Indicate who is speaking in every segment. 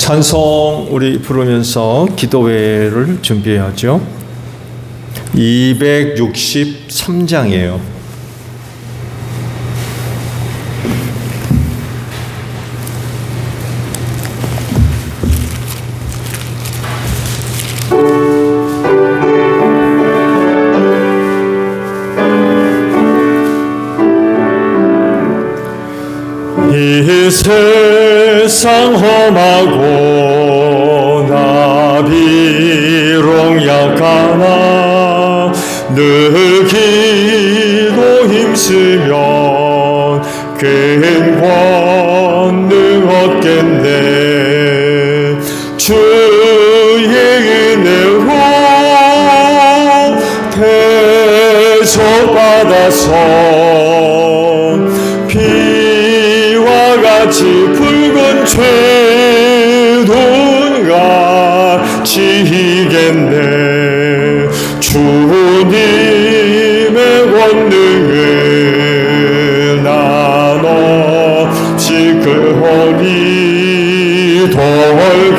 Speaker 1: 찬송 우리 부르면서 기도회를 준비하죠. 263장이에요. 이 세상 험하고 나 비록 약하나 늘 기도 힘쓰면 큰 권능 얻겠네. 주의 은혜로 대접받아서 같이 붉은 죄돈가 지겠네. 주님의 권능을 나눠 지그허니 돌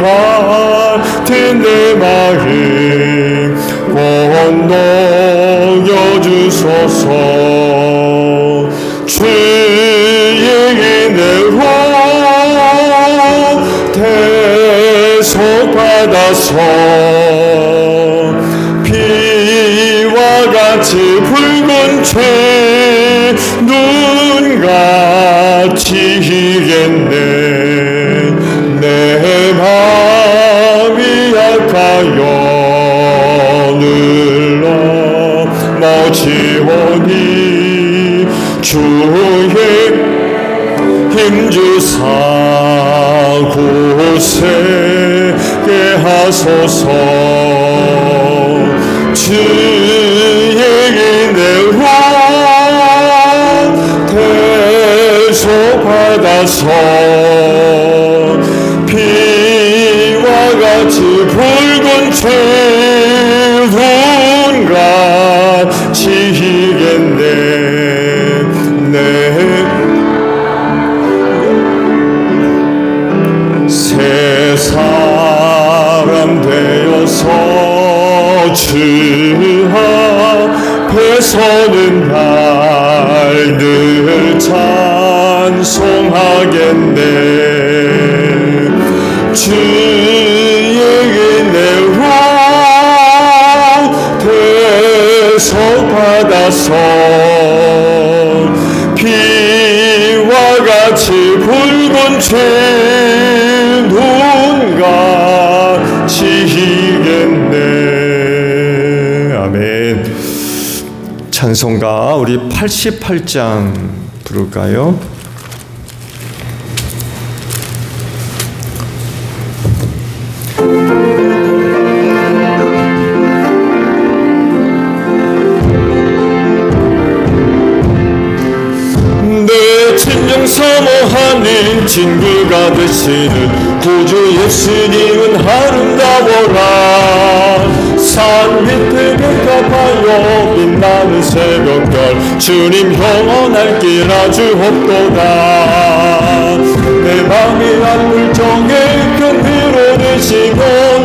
Speaker 1: 같은 내 마음 건너여 주소서. 주의 은혜로 대속받아서 피와 같이 붉은 죄 눈같이 희겠네. 내 마음이 약하여 늘러 머지오니 주의 힘주사 굳세게 하소서. 주의 은혜로 대속받아서 피와 같이 붉은 죄 눈같이 희겠네. 새 사람 되어서 주 앞에 서는 날 늘 찬송하겠네. 주의 은혜로 대속받아서 피와 같이 붉은 죄 눈같이 희겠네. 아멘. 찬송가 우리 88장 부를까요? 사모하는 친구가 되시는 구주 예수님은 아름다워라. 산 밑에 백합하여 빛나는 새벽별 주님 영원할 길 아주 없도다. 내 맘이 아플 적에 큰 위로 되시고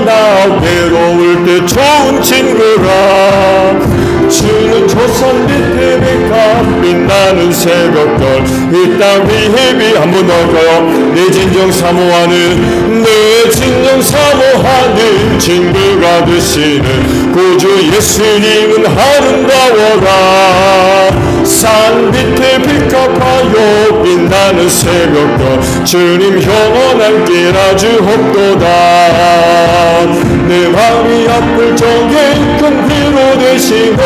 Speaker 1: 나 외로울 때 좋은 친구라. 주는 조선 밑에 백합 빛나는 새벽별 이 땅 위에 비 한 번 더 할까요? 내 진정 사모하는 내 진정 사모하는 친구가 되시는 구주 예수님은 아름다워라. 산 밑에 백합하여 빛나는 새벽별 주님 영원한 길 아주 없도다. 내 마음이 아플 적에 큰 위로 되시고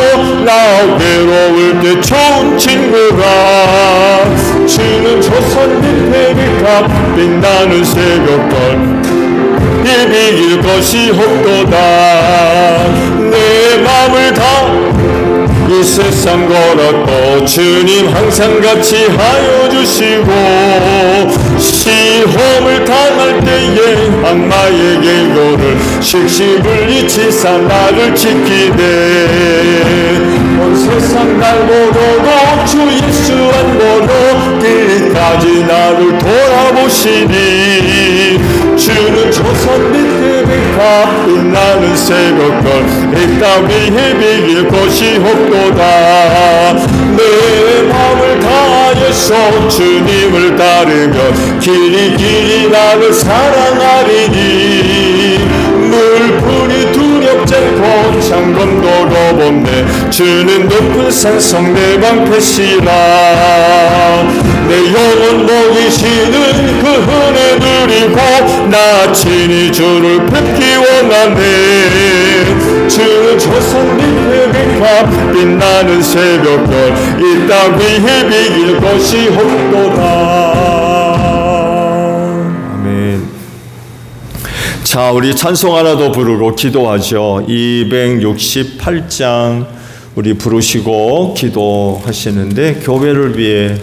Speaker 1: 나 외로울 때 좋은 친구가 주는 조선 밑에 백합 빛나는 새벽별 이길 것이 없도다. 내 마음을 다 이 세상 걸었고 주님 항상 같이 하여 주시고 시험을 당할 때에 악마의 계교를 십시불이치사 나를 지키네. 온 세상 날 모르고 주 예수 안 보러 끝까지 나를 돌아보시니 주는 조선 밑에 백합 빛나는 새벽별 이 땅 위에 비길 것이 없도다. 내 마음을 다해서 주님을 따르면 길이 나를 사랑하리니 물풀이 두렵지 않고 창검도 겁없네. 주는 높은 산성 내 방패시라. 내 영혼 먹이시는 그 은혜 누리고 나 친히 주를 뵙기 원하네. 주는 조선 밑에 백합 빛나는 새벽별 이 땅 위에 비길 것이 없도다. 아멘. 자, 우리 찬송 하나 더 부르고 기도하죠. 268장 우리 부르시고 기도하시는데 교회를 위해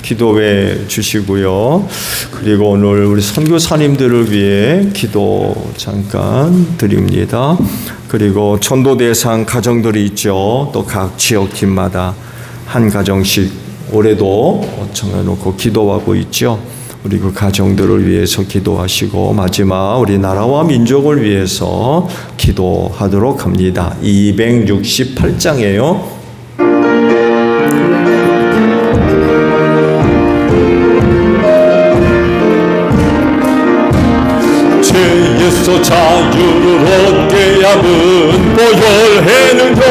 Speaker 1: 기도해 주시고요. 그리고 오늘 우리 선교사님들을 위해 기도 잠깐 드립니다. 그리고 전도 대상 가정들이 있죠. 또 각 지역팀마다 한 가정씩 올해도 정해놓고 기도하고 있죠. 우리 그 가정들을 위해서 기도하시고 마지막 우리 나라와 민족을 위해서 기도하도록 합니다. 268장이에요. 죄에서 자유를 얻게 하는 보혈해는요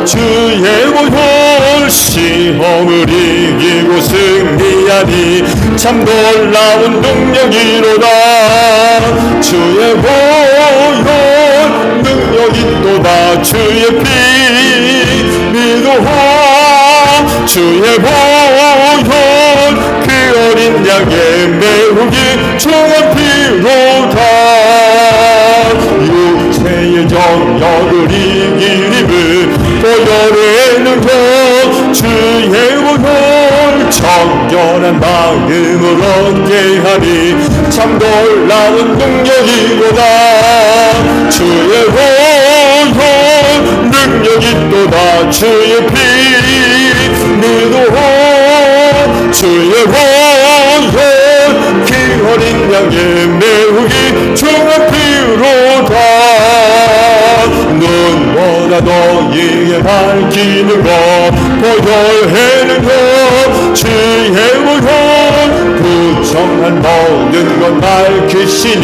Speaker 1: 주의 보혈 시험을 이기고 승리하니 참 놀라운 능력이로다. 주의 보혈 능력이 또다. 주의 피 믿으라. 주의 보혈 그 어린 양의 매우기 종한 피로다. 육체의 정력을 이기리는 보혈의 능력 주의 보혈 정결한 마음을 얻게 하니 참 놀라운 능력이로다. 주의 보혈 능력이 또다. 주의 피 믿으라. 주의 보혈 그 어린 양의 매우기 종한 피로다. 눈보다 너희에 밝히는 것 보혈해는 것 주의 보혈 부정한 모든 것 밝히시니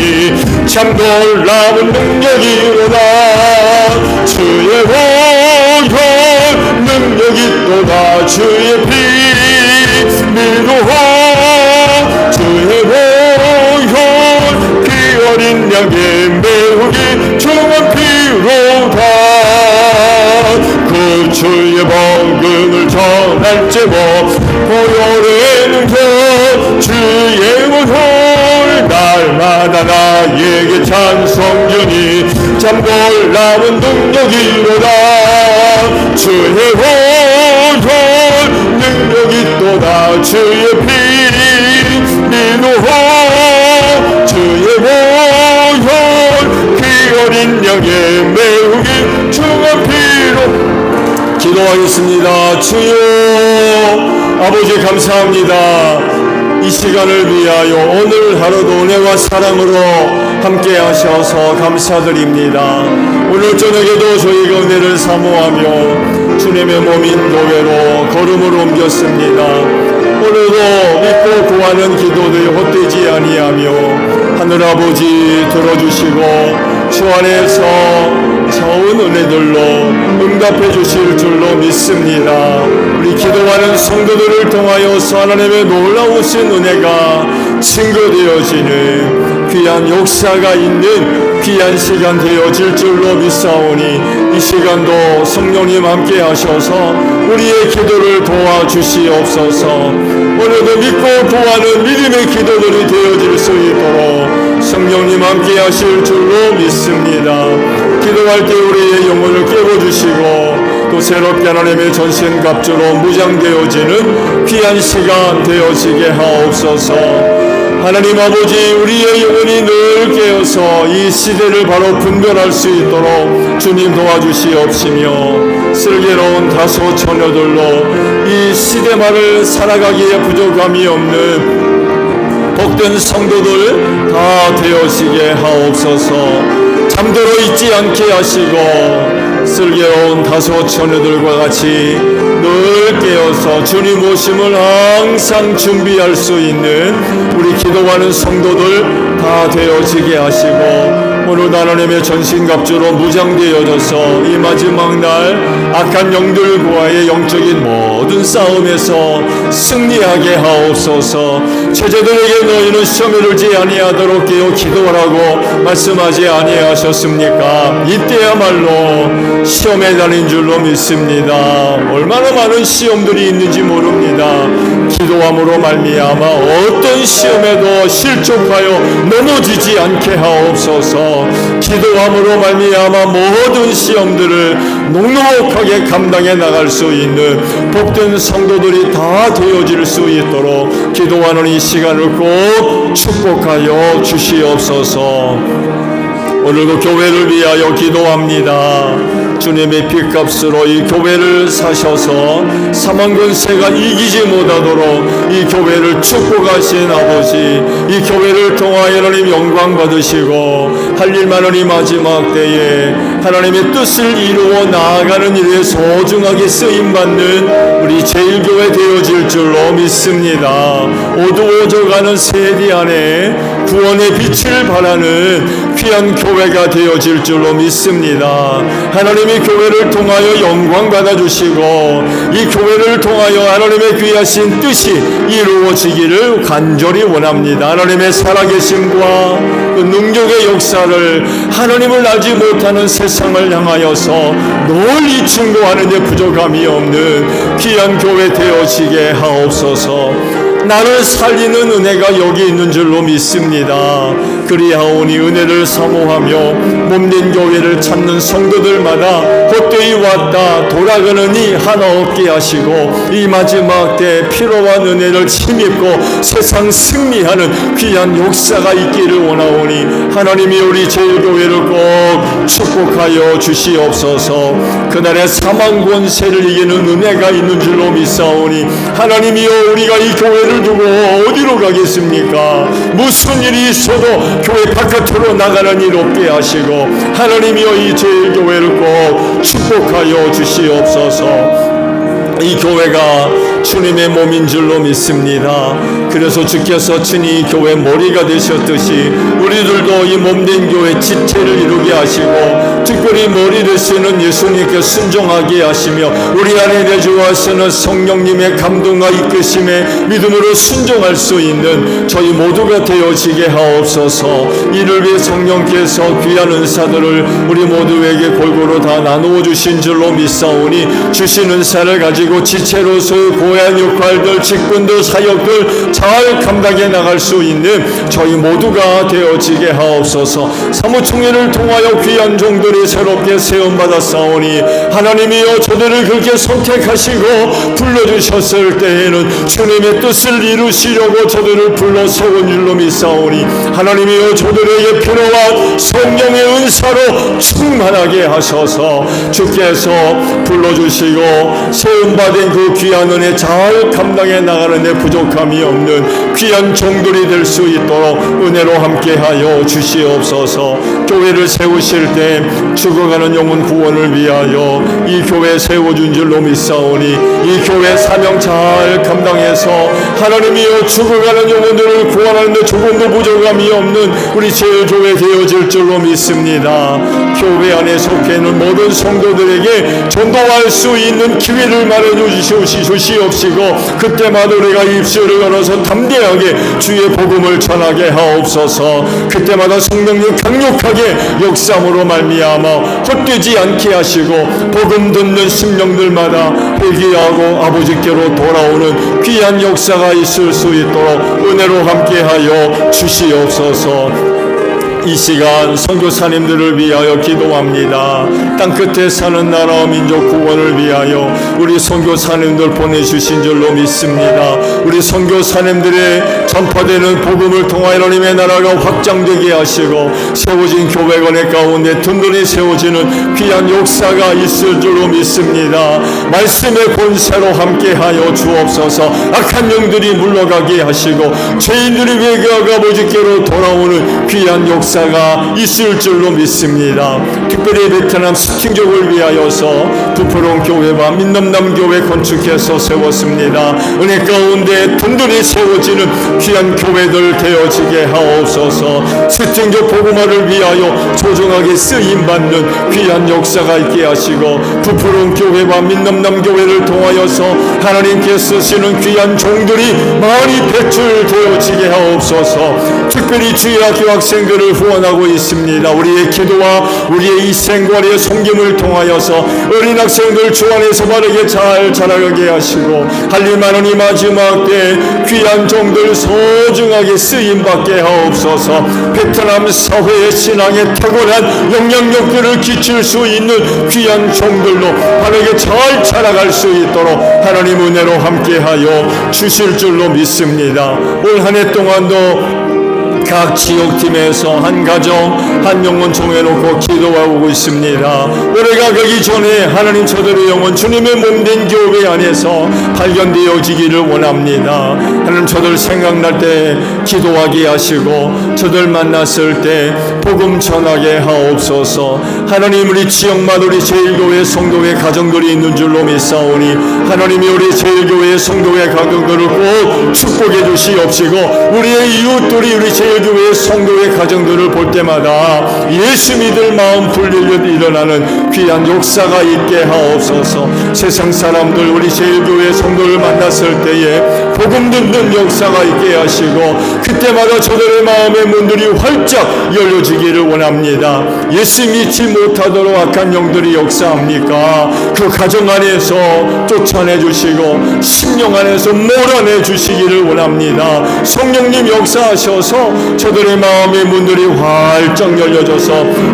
Speaker 1: 참 놀라운 능력이로다. 주의 보혈 능력이 또다. 주의 피 믿으라. 주의 보혈 그 어린 양의 매우기 종한 피로다. 그 주의 복음을 전할제모 보혈의 능력 주의 보혈 날마다 나에게 찬송주니 참 놀라운 능력이로다. 주의 보혈 능력이 또다. 주의 피 믿으라. 주의 보혈 그 어린 양의 매우기 종한 피로 기도하겠습니다. 주여 아버지 감사합니다. 이 시간을 위하여 오늘 하루도 은혜와 사랑으로 함께 하셔서 감사드립니다. 오늘 저녁에도 저희가 은혜를 사모하며 주님의 몸인 교회로 걸음을 옮겼습니다. 오늘도 믿고 구하는 기도들 헛되지 아니하며 하늘아버지 들어주시고 주 안에서 좋은 은혜들로 응답해 주실 줄로 믿습니다. 우리 기도하는 성도들을 통하여서 하나님의 놀라우신 은혜가 증거되어지는 귀한 역사가 있는 귀한 시간 되어질 줄로 믿사오니 이 시간도 성령님 함께 하셔서 우리의 기도를 도와주시옵소서. 오늘도 믿고 구하는 믿음의 기도들이 되어질 수 있도록 성령님 함께 하실 줄로 믿습니다. 기도할 때 우리의 영혼을 깨워주시고 또 새롭게 하나님의 전신갑주로 무장되어지는 귀한 시간 되어지게 하옵소서. 하나님 아버지 우리의 영혼이 늘 깨어서 이 시대를 바로 분별할 수 있도록 주님 도와주시옵시며 슬기로운 다소 처녀들로 이 시대말을 살아가기에 부족함이 없는 복된 성도들 다 되어지게 하옵소서. 잠들어 있지 않게 하시고 슬기로운 다소 처녀들과 같이 늘 깨어서 주님 오심을 항상 준비할 수 있는 우리 기도하는 성도들 다 되어지게 하시고, 오늘 하나님의 전신갑주로 무장되어져서 이 마지막 날 악한 영들과의 영적인 모든 싸움에서 승리하게 하옵소서. 처자들에게 너희는 시험에 들지 아니하도록 깨어 기도하라고 말씀하지 아니하셨습니까? 이때야말로 시험에 달린 줄로 믿습니다. 얼마나 많은 시험들이 있는지 모릅니다. 기도함으로 말미암아 어떤 시험에도 실족하여 넘어지지 않게 하옵소서. 기도함으로 말미암아 모든 시험들을 넉넉하게 감당해 나갈 수 있는 복된 성도들이 다 되어질 수 있도록 기도하는 이 시간을 꼭 축복하여 주시옵소서. 오늘도 교회를 위하여 기도합니다. 주님의 피값으로 이 교회를 사셔서 사망 권세가 이기지 못하도록 이 교회를 축복하신 아버지, 이 교회를 통하여 하나님 영광 받으시고 할 일만은 이 마지막 때에 하나님의 뜻을 이루어 나아가는 일에 소중하게 쓰임받는 우리 제일교회 되어질 줄로 믿습니다. 어두워져가는 세대 안에 구원의 빛을 발하는 귀한 교회가 되어질 줄로 믿습니다. 하나님의 교회를 통하여 영광 받아주시고 이 교회를 통하여 하나님의 귀하신 뜻이 이루어지기를 간절히 원합니다. 하나님의 살아계심과 그 능력의 역사를 하나님을 알지 못하는 세상을 향하여서 널리 증거하는 데 부족함이 없는 귀한 교회 되어지게 하옵소서. 나를 살리는 은혜가 여기 있는 줄로 믿습니다. 그리하오니 은혜를 사모하며 몸된 교회를 찾는 성도들마다 헛되이 왔다 돌아가는 이 하나 없게 하시고 이 마지막 때 피로한 은혜를 힘입고 세상 승리하는 귀한 역사가 있기를 원하오니 하나님이 우리 제일교회를 꼭 축복하여 주시옵소서. 그날의 사망 권세를 이기는 은혜가 있는 줄로 믿사오니 하나님이여, 우리가 이 교회를 두고 어디로 가겠습니까? 무슨 일이 있어도 교회 바깥으로 나가는 일 없게 하시고 하나님이여, 이 제일교회를 꼭 축복하여 주시옵소서. 이 교회가 주님의 몸인 줄로 믿습니다. 그래서 주께서 친히 교회 머리가 되셨듯이 우리들도 이 몸된 교회 지체를 이루게 하시고 특별히 머리 되시는 예수님께 순종하게 하시며 우리 안에 내주하시는 성령님의 감동과 이끄심에 믿음으로 순종할 수 있는 저희 모두가 되어지게 하옵소서. 이를 위해 성령께서 귀한 은사들을 우리 모두에게 골고루 다 나누어 주신 줄로 믿사오니 주신 은사를 가지고 지체로서의 고향 역할들, 직분들, 사역들 잘 감당해 나갈 수 있는 저희 모두가 되어지게 하옵소서. 사무총회를 통하여 귀한 종들이 새롭게 세움받았사오니 하나님이여, 저들을 그렇게 선택하시고 불러주셨을 때에는 주님의 뜻을 이루시려고 저들을 불러 세운 줄로 믿사오니 하나님이여, 저들에게 필요한 성령의 은사로 충만하게 하셔서 주께서 불러주시고 세움받은 그 귀한 은혜 잘 감당해 나가는 데 부족함이 없는 귀한 종들이 될 수 있도록 은혜로 함께하여 주시옵소서. 교회를 세우실 때 죽어가는 영혼 구원을 위하여 이 교회 세워준 줄로 믿사오니 이 교회 사명 잘 감당해서 하나님이여, 죽어가는 영혼들을 구원하는 데 조금도 부족함이 없는 우리 제일교회 되어질 줄로 믿습니다. 교회 안에 속해 있는 모든 성도들에게 전도할 수 있는 기회를 마련해 주시옵시고 그때마다 우리가 입술을 열어서 담대하게 주의 복음을 전하게 하옵소서. 그때마다 성령님 강력하게 역사함으로 말미암아 헛되지 않게 하시고 복음 듣는 심령들마다 회개하고 아버지께로 돌아오는 귀한 역사가 있을 수 있도록 은혜로 함께하여 주시옵소서. 이 시간 선교사님들을 위하여 기도합니다. 땅끝에 사는 나라와 민족 구원을 위하여 우리 선교사님들 보내주신 줄로 믿습니다. 우리 선교사님들의 전파되는 복음을 통하여 하나님의 나라가 확장되게 하시고 세워진 교회관의 가운데 든든히 세워지는 귀한 역사가 있을 줄로 믿습니다. 말씀의 권세로 함께하여 주옵소서. 악한 영들이 물러가게 하시고 죄인들이 회개하고 아버지께로 돌아오는 귀한 역사가 있을 줄로 믿습니다. 특별히 베트남 스팅족을 위하여서 부푸른 교회와 민남남 교회 건축해서 세웠습니다. 은혜 가운데 든든히 세워지는 귀한 교회들 되어지게 하옵소서. 스팅족 복음화를 위하여 소중하게 쓰임받는 귀한 역사가 있게 하시고 부푸른 교회와 민남남 교회를 통하여서 하나님께 쓰시는 귀한 종들이 많이 배출되어지게 하옵소서. 특별히 주의 학교 학생들을 후원하고 있습니다. 우리의 기도와 우리의 이 생활의 섬김을 통하여서 어린 학생들 주 안에서 바르게 잘 자라게 하시고 할일만 이 마지막 때 귀한 종들 소중하게 쓰임받게 하옵소서. 베트남 사회의 신앙에 탁월한 영향력들을 끼칠 수 있는 귀한 종들로 바르게 잘 자라갈 수 있도록 하나님 은혜로 함께하여 주실 줄로 믿습니다. 올 한 해 동안도 각 지역팀에서 한 가정 한 영혼 정해놓고 기도하고 있습니다. 올해가 가기 전에 하나님 저들의 영혼 주님의 몸된 교회 안에서 발견되어지기를 원합니다. 하나님 저들 생각날 때 기도하게 하시고 저들 만났을 때 복음 전하게 하옵소서. 하나님 우리 지역마다 우리 제일교회 성도의 가정들이 있는 줄로 믿사오니 하나님이 우리 제일교회 성도의 가정들을 꼭 축복해 주시옵시고 우리의 이웃들이 우리 제일교회 성도의 가정들을 볼 때마다 예수 믿을 마음 불리려 일어나는 귀한 역사가 있게 하옵소서. 세상 사람들 우리 제일교회 성도를 만났을 때에 복음 듣는 역사가 있게 하시고 그때마다 저들의 마음의 문들이 활짝 열려지기를 원합니다. 예수 믿지 못하도록 악한 영들이 역사합니까? 그 가정 안에서 쫓아내 주시고 심령 안에서 몰아내 주시기를 원합니다. 성령님 역사하셔서 저들의 마음의 문들이 활짝 열려져서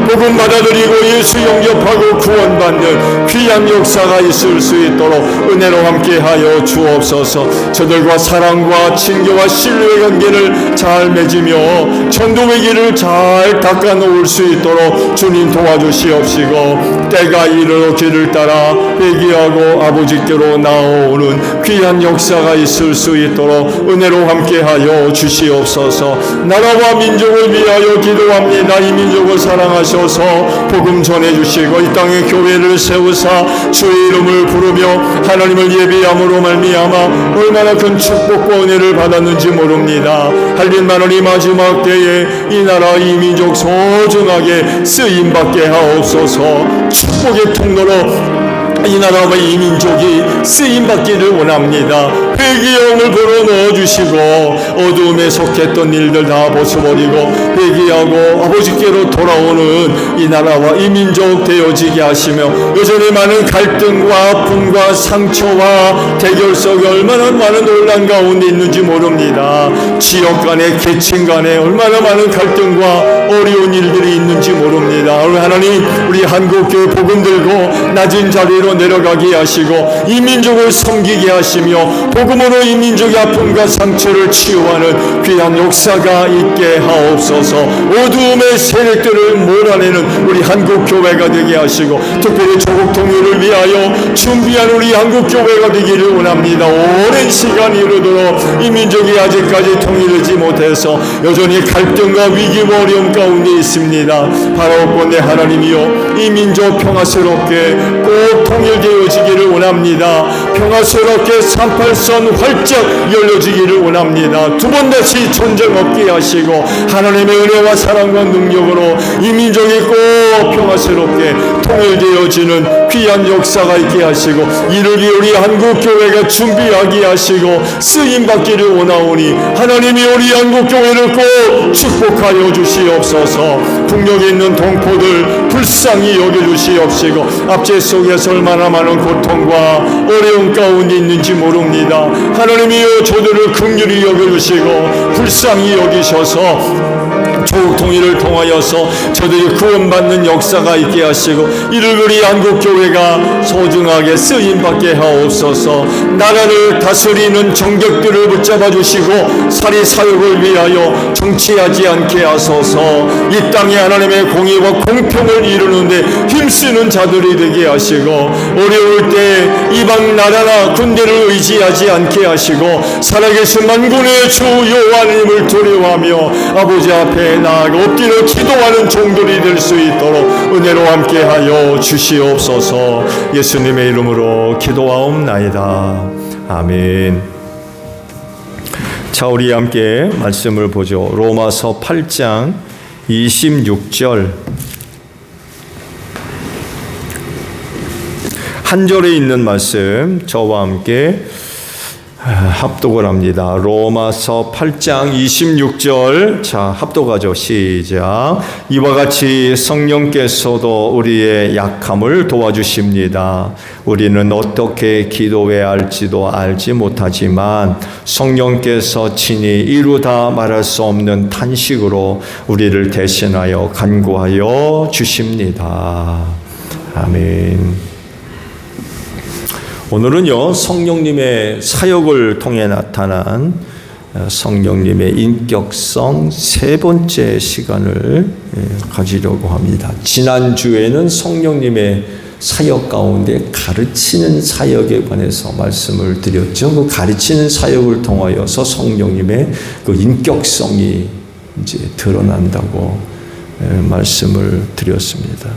Speaker 1: 복음 받아들이고 예수 영접하고 구원받는 귀한 역사가 있을 수 있도록 은혜로 함께하여 주옵소서. 저들과 사랑과 친교와 신뢰의 관계를 잘 맺으며 전도의 길을 잘 닦아놓을 수 있도록 주님 도와주시옵시고 때가 이르러 길을 따라 회개하고 아버지께로 나오는 귀한 역사가 있을 수 있도록 은혜로 함께하여 주시옵소서. 나라와 민족을 위하여 기도합니다. 이 민족을 사랑하셔서 복음 전해주시고 이 땅에 교회를 세우사 주의 이름을 부르며 하나님을 예비함으로 말미암아 얼마나 큰 축복과 은혜를 받았는지 모릅니다. 할일만은 이 마지막 때에 이 나라 이 민족 소중하게 쓰임받게 하옵소서. 축복의 통로로 이 나라와 이 민족이 쓰임받기를 원합니다. 회개의 영을 불어넣어주시고 어두움에 속했던 일들 다 벗어버리고 회개하고 아버지께로 돌아오는 이 나라와 이 민족 되어지게 하시며 여전히 많은 갈등과 아픔과 상처와 대결 속에 얼마나 많은 논란 가운데 있는지 모릅니다. 지역 간에 계층 간에 얼마나 많은 갈등과 어려운 일들이 있는지 모릅니다. 하나님 우리 한국교회 복음 들고 낮은 자리로 내려가게 하시고 이 민족을 섬기게 하시며 복음으로 이 민족의 아픔과 상처를 치유하는 귀한 역사가 있게 하옵소서. 어두움의 세력들을 몰아내는 우리 한국교회가 되게 하시고 특별히 조국 통일을 위하여 준비한 우리 한국교회가 되기를 원합니다. 오랜 시간이 이르도록 이 민족이 아직까지 통일되지 못해서 여전히 갈등과 위기와 어려움 가운데 있습니다. 바라옵건대 하나님이여 이 민족 평화스럽게 꼭 통일되어지기를 원합니다. 평화스럽게 38선 활짝 열려지기를 원합니다. 두 번 다시 전쟁 없게 하시고 하나님의 은혜와 사랑과 능력으로 이 민족이 꼭 평화스럽게 통일되어지는 귀한 역사가 있게 하시고 이를 위해 우리 한국교회가 준비하게 하시고 쓰임받기를 원하오니 하나님이 우리 한국교회를 꼭 축복하여 주시옵소서. 북녘에 있는 동포들 불쌍히 여겨주시옵시고 압제 속에서 얼마나 많은 고통과 어려움 가운데 있는지 모릅니다. 하나님이여 저들을 긍휼히 여겨주시고 불쌍히 여기셔서 조국 통일을 통하여서 저들이 구원받는 역사가 있게 하시고 이를 우리 한국교회가 소중하게 쓰임받게 하옵소서. 나라를 다스리는 정격들을 붙잡아 주시고 사리사욕을 위하여 정치하지 않게 하소서. 이 땅에 하나님의 공의와 공평을 이루는데 힘쓰는 자들이 되게 하시고 어려울 때 이방 나라나 군대를 의지하지 않게 하시고 살아계신 만군의 주 여호와님을 두려워하며 아버지 앞에 나아가 엎드려 기도하는 종들이 될 수 있도록 은혜로 함께하여 주시옵소서. 예수님의 이름으로 기도하옵나이다. 아멘. 자, 우리 함께 말씀을 보죠. 로마서 8장 26절 한 절에 있는 말씀 저와 함께 합독을 합니다. 로마서 8장 26절. 자, 합독하죠. 시작. 이와 같이 성령께서도 우리의 약함을 도와주십니다. 우리는 어떻게 기도해야 할지도 알지 못하지만 성령께서 친히 이루다 말할 수 없는 탄식으로 우리를 대신하여 간구하여 주십니다. 아멘. 오늘은요, 성령님의 사역을 통해 나타난 성령님의 인격성 세 번째 시간을 가지려고 합니다. 지난주에는 성령님의 사역 가운데 가르치는 사역에 관해서 말씀을 드렸죠. 그 가르치는 사역을 통하여서 성령님의 그 인격성이 이제 드러난다고 말씀을 드렸습니다.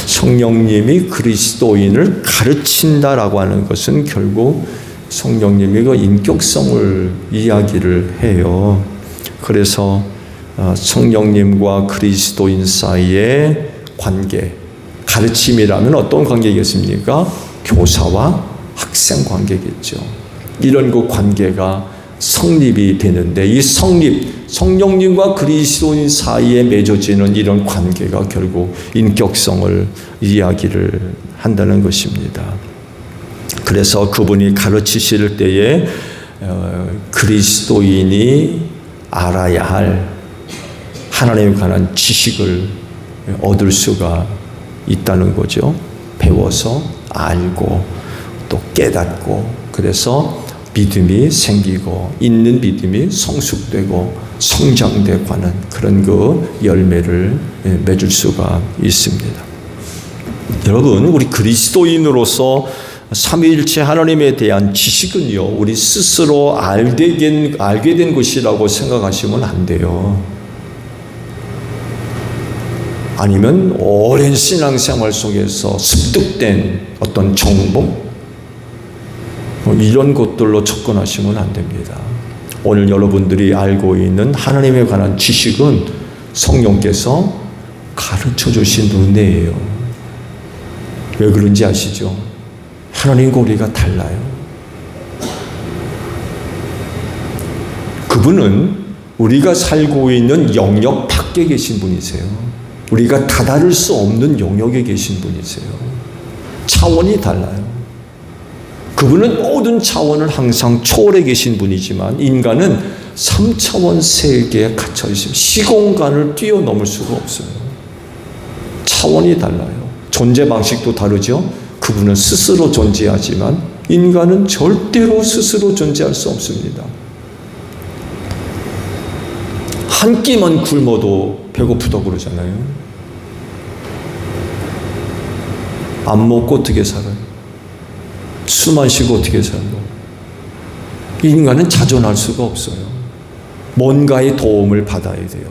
Speaker 1: 성령님이 그리스도인을 가르친다라고 하는 것은 결국 성령님의 그 인격성을 이야기를 해요. 그래서 성령님과 그리스도인 사이의 관계, 가르침이라면 어떤 관계겠습니까? 교사와 학생 관계겠죠. 이런 그 관계가 성립이 되는데 이 성령님과 그리스도인 사이에 맺어지는 이런 관계가 결국 인격성을 이야기를 한다는 것입니다. 그래서 그분이 가르치실 때에 그리스도인이 알아야 할 하나님에 관한 지식을 얻을 수가 있다는 거죠. 배워서 알고 또 깨닫고 그래서 믿음이 생기고 있는 믿음이 성숙되고 성장되고 하는 그런 그 열매를 맺을 수가 있습니다. 여러분, 우리 그리스도인으로서 삼위일체 하나님에 대한 지식은요, 우리 스스로 알게 된 것이라고 생각하시면 안 돼요. 아니면 오랜 신앙생활 속에서 습득된 어떤 정보, 이런 것들로 접근하시면 안 됩니다. 오늘 여러분들이 알고 있는 하나님에 관한 지식은 성령께서 가르쳐 주신 은혜예요. 왜 그런지 아시죠? 하나님과 우리가 달라요. 그분은 우리가 살고 있는 영역 밖에 계신 분이세요. 우리가 다다를 수 없는 영역에 계신 분이세요. 차원이 달라요. 그분은 모든 차원을 항상 초월해 계신 분이지만 인간은 3차원 세계에 갇혀 있습니다. 시공간을 뛰어넘을 수가 없어요. 차원이 달라요. 존재 방식도 다르죠. 그분은 스스로 존재하지만 인간은 절대로 스스로 존재할 수 없습니다. 한 끼만 굶어도 배고프다고 그러잖아요. 안 먹고 어떻게 살아요? 술 마시고 어떻게 살고? 인간은 자존할 수가 없어요. 뭔가의 도움을 받아야 돼요.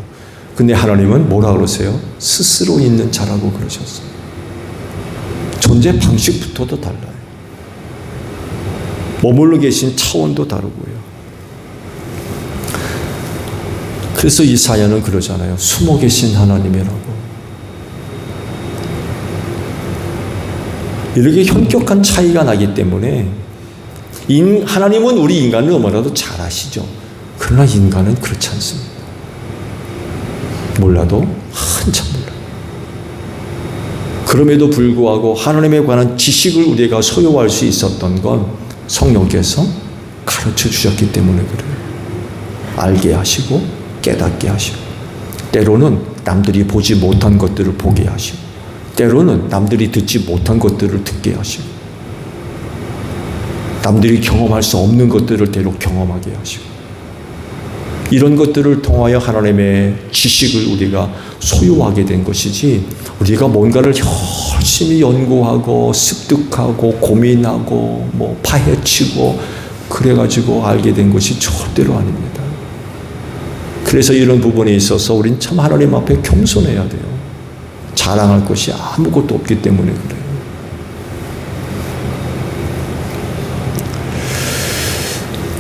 Speaker 1: 근데 하나님은 뭐라 그러세요? 스스로 있는 자라고 그러셨어요. 존재 방식부터도 달라요. 머물러 계신 차원도 다르고요. 그래서 이사야는 그러잖아요. 숨어 계신 하나님이라고. 이렇게 현격한 차이가 나기 때문에 하나님은 우리 인간을 너무나도 잘 아시죠. 그러나 인간은 그렇지 않습니다. 몰라도 한참 몰라요. 그럼에도 불구하고 하나님에 관한 지식을 우리가 소유할 수 있었던 건 성령께서 가르쳐 주셨기 때문에 그래요. 알게 하시고 깨닫게 하시고 때로는 남들이 보지 못한 것들을 보게 하시고, 때로는 남들이 듣지 못한 것들을 듣게 하시고, 남들이 경험할 수 없는 것들을 때로 경험하게 하시고, 이런 것들을 통하여 하나님의 지식을 우리가 소유하게 된 것이지, 우리가 뭔가를 열심히 연구하고 습득하고 고민하고 파헤치고 그래가지고 알게 된 것이 절대로 아닙니다. 그래서 이런 부분에 있어서 우린 참 하나님 앞에 겸손해야 돼요. 자랑할 것이 아무것도 없기 때문에 그래요.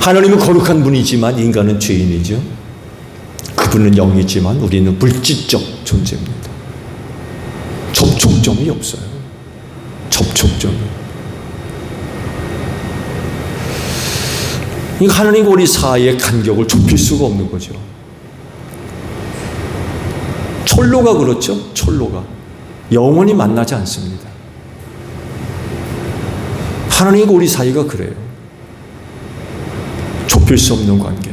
Speaker 1: 하나님은 거룩한 분이지만 인간은 죄인이죠. 그분은 영이지만 우리는 물질적 존재입니다. 접촉점이 없어요. 접촉점이. 하나님과 우리 사이의 간격을 좁힐 수가 없는 거죠. 철로가 그렇죠. 철로가 영원히 만나지 않습니다. 하나님과 우리 사이가 그래요. 좁힐 수 없는 관계.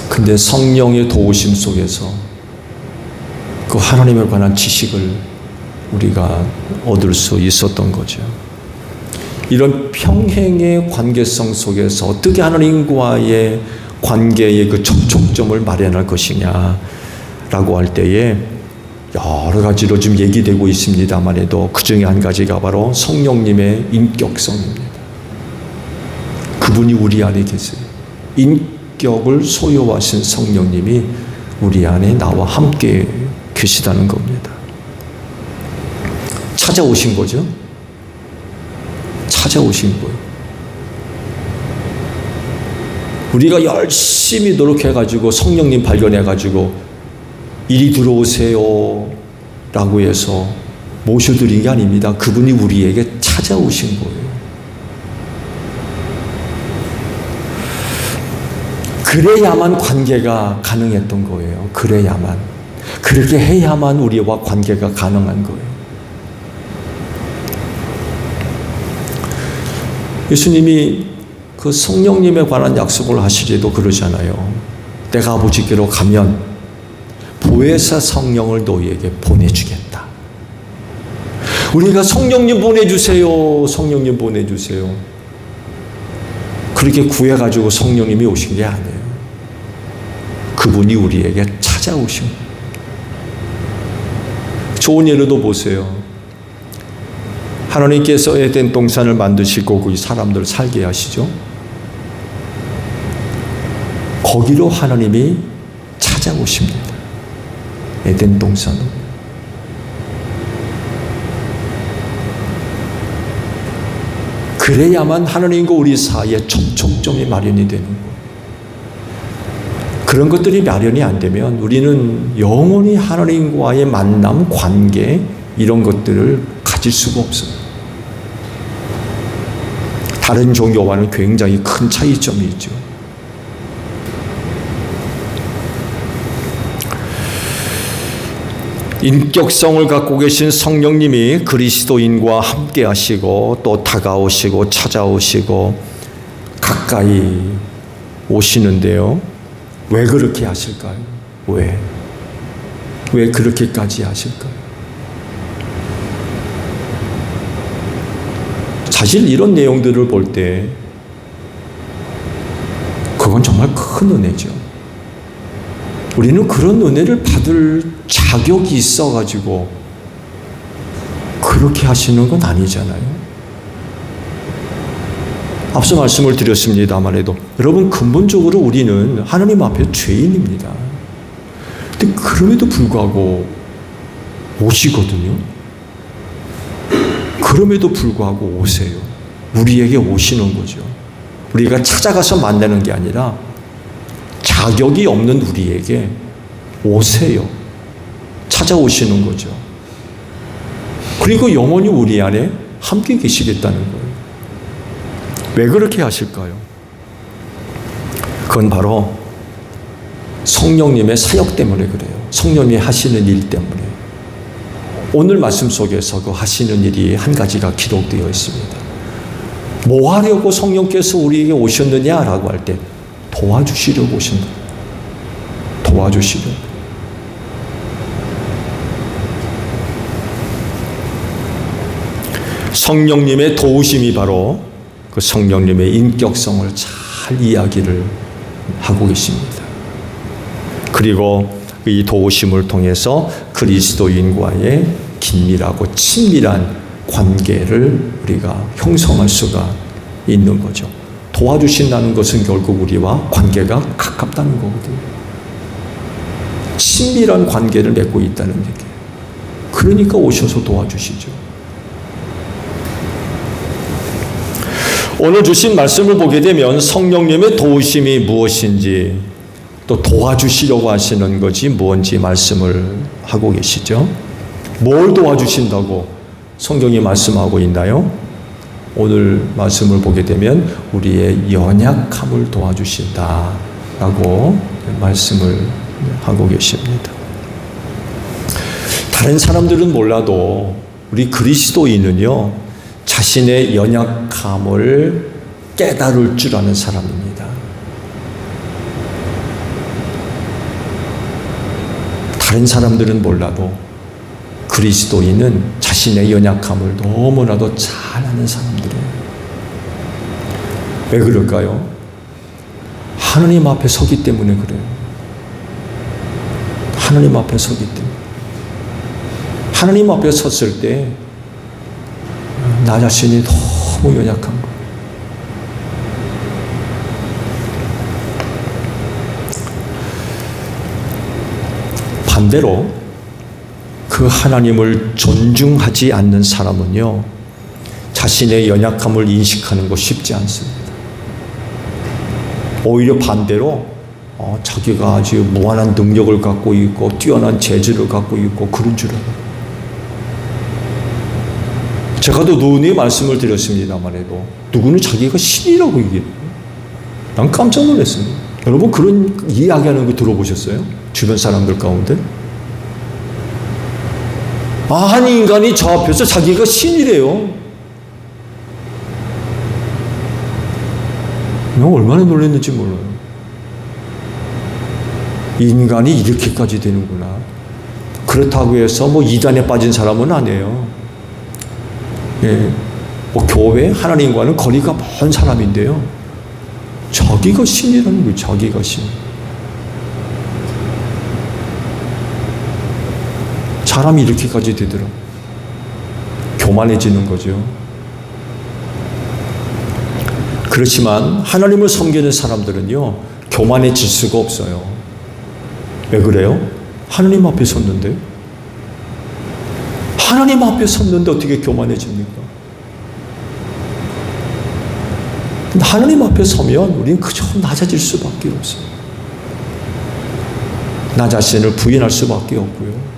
Speaker 1: 근데 성령의 도우심 속에서 그 하나님에 관한 지식을 우리가 얻을 수 있었던 거죠. 이런 평행의 관계성 속에서 어떻게 하나님과의 관계의 그 접촉점을 마련할 것이냐라고 할 때에 여러 가지로 지금 얘기되고 있습니다만 해도 그 중에 한 가지가 바로 성령님의 인격성입니다. 그분이 우리 안에 계세요. 인격을 소유하신 성령님이 우리 안에 나와 함께 계시다는 겁니다. 찾아오신 거죠. 찾아오신 거예요. 우리가 열심히 노력해가지고 성령님 발견해가지고 이리 들어오세요 라고 해서 모셔드린 게 아닙니다. 그분이 우리에게 찾아오신 거예요. 그래야만 관계가 가능했던 거예요. 그래야만. 그렇게 해야만 우리와 관계가 가능한 거예요. 예수님이 그 성령님에 관한 약속을 하시기도 그러잖아요. 내가 아버지께로 가면 보혜사 성령을 너희에게 보내주겠다. 우리가 성령님 보내주세요. 성령님 보내주세요. 그렇게 구해가지고 성령님이 오신 게 아니에요. 그분이 우리에게 찾아오신 거예요. 좋은 예로도 보세요. 하나님께서 에덴 동산을 만드시고 거기 사람들을 살게 하시죠. 거기로 하나님이 찾아오십니다. 에덴 동산으로. 그래야만 하나님과 우리 사이에 접촉점이 마련이 되는 거예요. 그런 것들이 마련이 안 되면 우리는 영원히 하나님과의 만남, 관계 이런 것들을 가질 수가 없어요. 다른 종교와는 굉장히 큰 차이점이 있죠. 인격성을 갖고 계신 성령님이 그리스도인과 함께 하시고 또 다가오시고 찾아오시고 가까이 오시는데요. 왜 그렇게 하실까요? 왜 그렇게까지 하실까요? 사실 이런 내용들을 볼 때 그건 정말 큰 은혜죠. 우리는 그런 은혜를 받을 자격이 있어가지고 그렇게 하시는 건 아니잖아요. 앞서 말씀을 드렸습니다만 해도 여러분 근본적으로 우리는 하나님 앞에 죄인입니다. 근데 그럼에도 불구하고 오시거든요. 그럼에도 불구하고 오세요. 우리에게 오시는 거죠. 우리가 찾아가서 만나는 게 아니라 자격이 없는 우리에게 오세요. 찾아오시는 거죠. 그리고 영원히 우리 안에 함께 계시겠다는 거예요. 왜 그렇게 하실까요? 그건 바로 성령님의 사역 때문에 그래요. 성령님이 하시는 일 때문에. 오늘 말씀 속에서 그 하시는 일이 한 가지가 기록되어 있습니다. 뭐 하려고 성령께서 우리에게 오셨느냐라고 할 때 도와주시려고 오신다. 도와주시려고. 성령님의 도우심이 바로 그 성령님의 인격성을 잘 이야기를 하고 계십니다. 그리고 이 도우심을 통해서 그리스도인과의 긴밀하고 친밀한 관계를 우리가 형성할 수가 있는 거죠. 도와주신다는 것은 결국 우리와 관계가 가깝다는 거거든요. 친밀한 관계를 맺고 있다는 얘기예요. 그러니까 오셔서 도와주시죠. 오늘 주신 말씀을 보게 되면 성령님의 도우심이 무엇인지 또 도와주시려고 하시는 것이 무엇인지 말씀을 하고 계시죠. 뭘 도와주신다고 성경이 말씀하고 있나요? 오늘 말씀을 보게 되면 우리의 연약함을 도와주신다라고 말씀을 하고 계십니다. 다른 사람들은 몰라도 우리 그리스도인은요, 자신의 연약함을 깨달을 줄 아는 사람입니다. 다른 사람들은 몰라도 그리스도인은 자신의 연약함을 너무나도 잘 아는 사람들이에요. 왜 그럴까요? 하나님 앞에 서기 때문에 그래요. 하나님 앞에 서기 때문에. 하나님 앞에 섰을 때 나 자신이 너무 연약한 거예요. 반대로 그 하나님을 존중하지 않는 사람은요, 자신의 연약함을 인식하는 거 쉽지 않습니다. 오히려 반대로 자기가 아주 무한한 능력을 갖고 있고 뛰어난 재질을 갖고 있고 그런 줄 알아요. 제가 또 누누이 말씀을 드렸습니다만 해도 누구는 자기가 신이라고 얘기해요. 난 깜짝 놀랐습니다. 여러분 그런 이야기하는 거 들어보셨어요? 주변 사람들 가운데? 한 인간이 저 앞에서 자기가 신이래요. 내가 얼마나 놀랐는지 몰라요. 인간이 이렇게까지 되는구나. 그렇다고 해서 이단에 빠진 사람은 아니에요. 예, 교회 하나님과는 거리가 먼 사람인데요. 자기가 신이라는 거예요. 자기가 신. 사람이 이렇게까지 되더라고요. 교만해지는 거죠. 그렇지만 하나님을 섬기는 사람들은요, 교만해질 수가 없어요. 왜 그래요? 하나님 앞에 섰는데. 하나님 앞에 섰는데 어떻게 교만해집니까? 근데 하나님 앞에 서면 우리는 그저 낮아질 수밖에 없어요. 나 자신을 부인할 수밖에 없고요.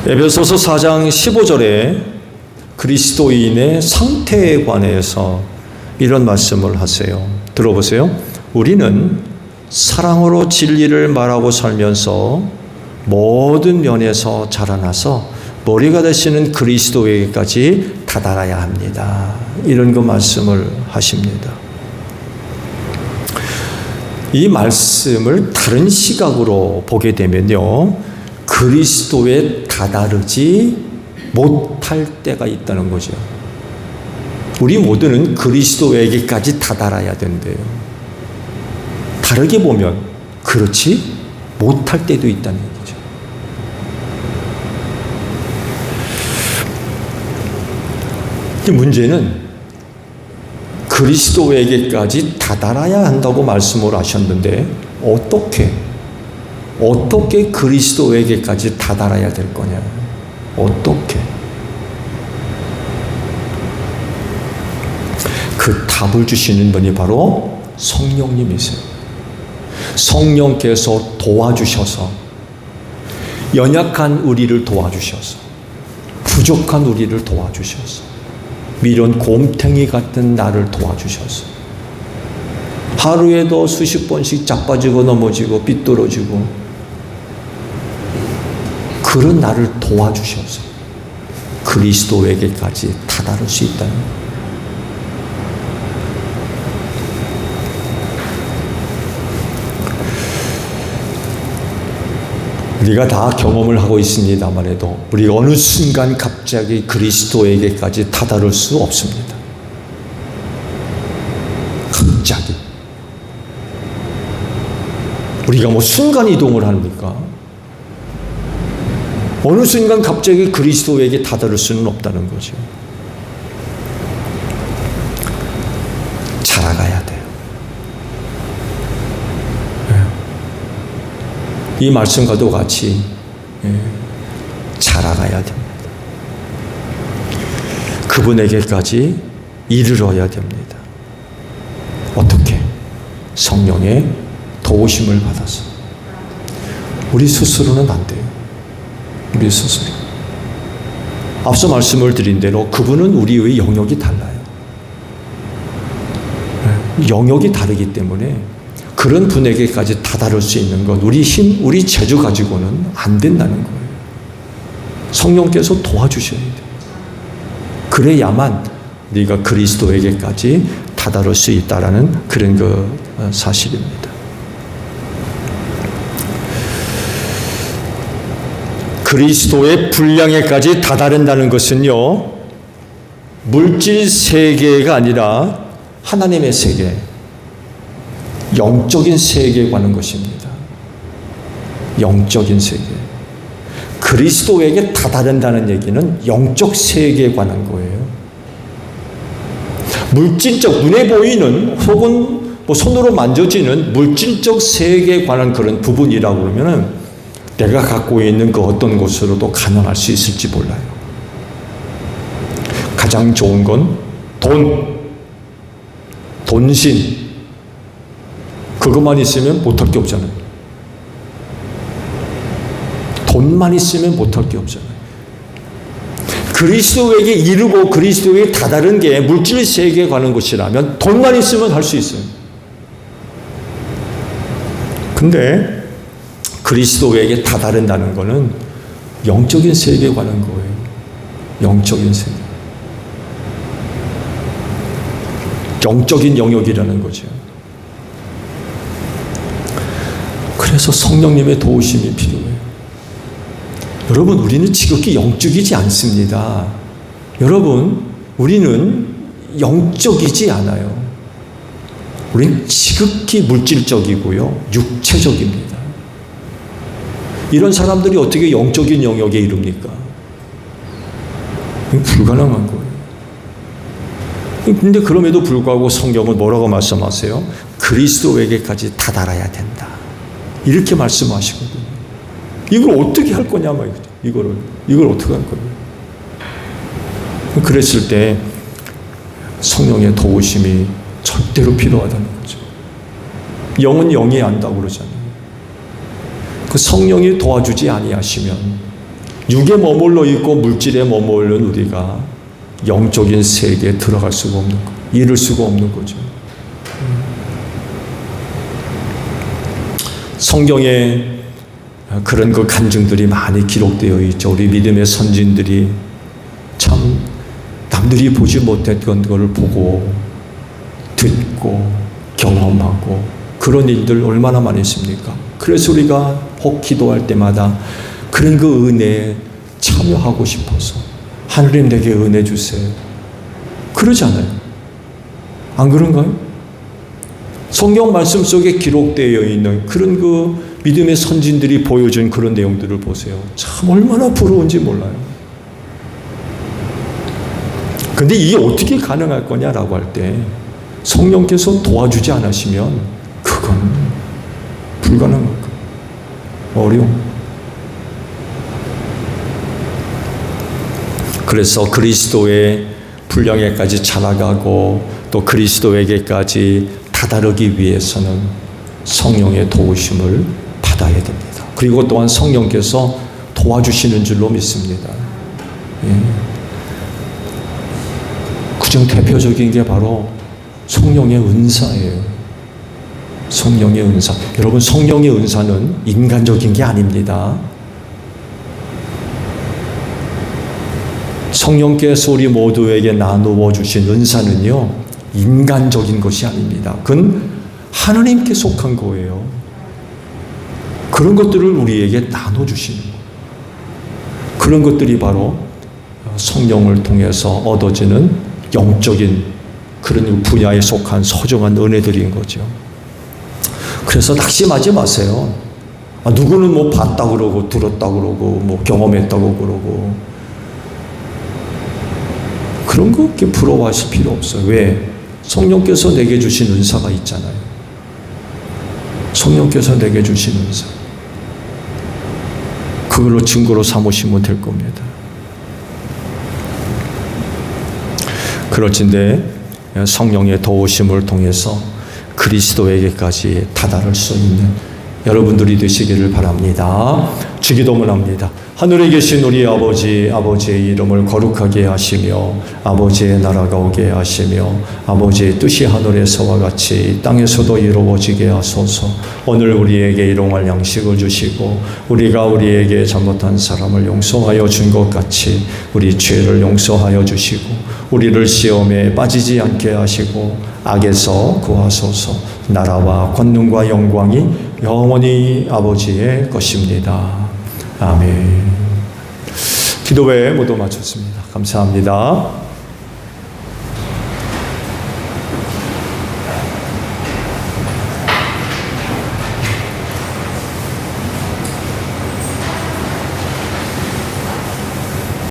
Speaker 1: 에베소서 4장 15절에 그리스도인의 상태에 관해서 이런 말씀을 하세요. 들어보세요. 우리는 사랑으로 진리를 말하고 살면서 모든 면에서 자라나서 머리가 되시는 그리스도에게까지 다다라야 합니다. 이런 거 말씀을 하십니다. 이 말씀을 다른 시각으로 보게 되면요, 그리스도에 다다르지 못할 때가 있다는 거죠. 우리 모두는 그리스도에게까지 다다라야 된대요. 다르게 보면 그렇지 못할 때도 있다는 얘기죠. 문제는 그리스도에게까지 다다라야 한다고 말씀을 하셨는데 어떻게 그리스도에게까지 다다라야 될 거냐? 어떻게? 그 답을 주시는 분이 바로 성령님이세요. 성령께서 도와주셔서, 연약한 우리를 도와주셔서, 부족한 우리를 도와주셔서, 미련 곰탱이 같은 나를 도와주셔서, 하루에도 수십 번씩 자빠지고 넘어지고 삐뚤어지고 그런 나를 도와주셔서 그리스도에게까지 다다를 수 있다는 거예요. 우리가 다 경험을 하고 있습니다만 해도 우리 어느 순간 갑자기 그리스도에게까지 다다를 수 없습니다. 갑자기. 우리가 뭐 순간 이동을 합니까? 어느 순간 갑자기 그리스도에게 다다를 수는 없다는 거죠. 자라가야 돼요. 이 말씀과도 같이 자라가야 됩니다. 그분에게까지 이르러야 됩니다. 어떻게? 성령의 도우심을 받아서. 우리 스스로는 안 돼요. 우리 스스로. 앞서 말씀을 드린 대로 그분은 우리의 영역이 달라요. 영역이 다르기 때문에 그런 분에게까지 다다를 수 있는 것, 우리 힘, 우리 재주 가지고는 안 된다는 거예요. 성령께서 도와주셔야 돼요. 그래야만 우리가 그리스도에게까지 다다를 수 있다라는 그런 그 사실입니다. 그리스도의 분량에까지 다다른다는 것은요, 물질 세계가 아니라 하나님의 세계, 영적인 세계에 관한 것입니다. 영적인 세계. 그리스도에게 다다른다는 얘기는 영적 세계에 관한 거예요. 물질적, 눈에 보이는 혹은 뭐 손으로 만져지는 물질적 세계에 관한 그런 부분이라고 그러면은 내가 갖고 있는 그 어떤 것으로도 가능할 수 있을지 몰라요. 가장 좋은 건 돈신. 그것만 있으면 못할 게 없잖아요. 돈만 있으면 못할 게 없잖아요. 그리스도에게 이르고 그리스도에게 다다른 게 물질 세계에 관한 것이라면 돈만 있으면 할 수 있어요. 근데 그리스도에게 다다른다는 것은 영적인 세계에 관한 거예요. 영적인 세계. 영적인 영역이라는 거죠. 그래서 성령님의 도우심이 필요해요. 여러분, 우리는 지극히 영적이지 않습니다. 여러분, 우리는 영적이지 않아요. 우리는 지극히 물질적이고요, 육체적입니다. 이런 사람들이 어떻게 영적인 영역에 이릅니까? 불가능한 거예요. 근데 그럼에도 불구하고 성경은 뭐라고 말씀하세요? 그리스도에게까지 다다라야 된다. 이렇게 말씀하시거든요. 이걸 어떻게 할 거냐 말이죠. 이걸 어떻게 할 거냐. 그랬을 때 성령의 도우심이 절대로 필요하다는 거죠. 영은 영이 안다고 그러잖아요. 그 성령이 도와주지 아니하시면 육에 머물러 있고 물질에 머물른 우리가 영적인 세계에 들어갈 수가 없는 거, 이룰 수가 없는 거죠. 성경에 그런 그 간증들이 많이 기록되어 있죠. 우리 믿음의 선진들이 참 남들이 보지 못했던 것을 보고 듣고 경험하고 그런 일들 얼마나 많이 있습니까? 그래서 우리가 혹 기도할 때마다 그런 그 은혜에 참여하고 싶어서 하느님 내게 은혜 주세요. 그러잖아요. 안 그런가요? 성경 말씀 속에 기록되어 있는 그런 그 믿음의 선진들이 보여준 그런 내용들을 보세요. 참 얼마나 부러운지 몰라요. 근데 이게 어떻게 가능할 거냐라고 할 때 성령께서 도와주지 않으시면 그건 불가능한 거예요. 어려워. 그래서 그리스도의 분량에까지 자라가고 또 그리스도에게까지 다다르기 위해서는 성령의 도우심을 받아야 됩니다. 그리고 또한 성령께서 도와주시는 줄로 믿습니다. 가장 대표적인 게 바로 성령의 은사예요. 성령의 은사. 여러분, 성령의 은사는 인간적인 게 아닙니다. 성령께서 우리 모두에게 나누어 주신 은사는요, 인간적인 것이 아닙니다. 그건 하나님께 속한 거예요. 그런 것들을 우리에게 나눠주시는 거예요. 그런 것들이 바로 성령을 통해서 얻어지는 영적인 그런 분야에 속한 소중한 은혜들인 거죠. 그래서 낙심하지 마세요. 누구는 뭐 봤다 그러고 들었다 그러고 뭐 경험했다고 그러고 그런 거 그렇게 부러워하실 필요 없어요. 왜? 성령께서 내게 주신 은사가 있잖아요. 성령께서 내게 주신 은사. 그걸로 증거로 삼으시면 될 겁니다. 그럴진데 성령의 도우심을 통해서 그리스도에게까지 다다를 수 있는 여러분들이 되시기를 바랍니다. 주기도문합니다. 하늘에 계신 우리 아버지, 아버지의 이름을 거룩하게 하시며 아버지의 나라가 오게 하시며 아버지의 뜻이 하늘에서와 같이 땅에서도 이루어지게 하소서. 오늘 우리에게 일용할 양식을 주시고 우리가 우리에게 잘못한 사람을 용서하여 준 것 같이 우리 죄를 용서하여 주시고 우리를 시험에 빠지지 않게 하시고 악에서 구하소서. 나라와 권능과 영광이 영원히 아버지의 것입니다. 아멘. 기도회 모두 마쳤습니다. 감사합니다.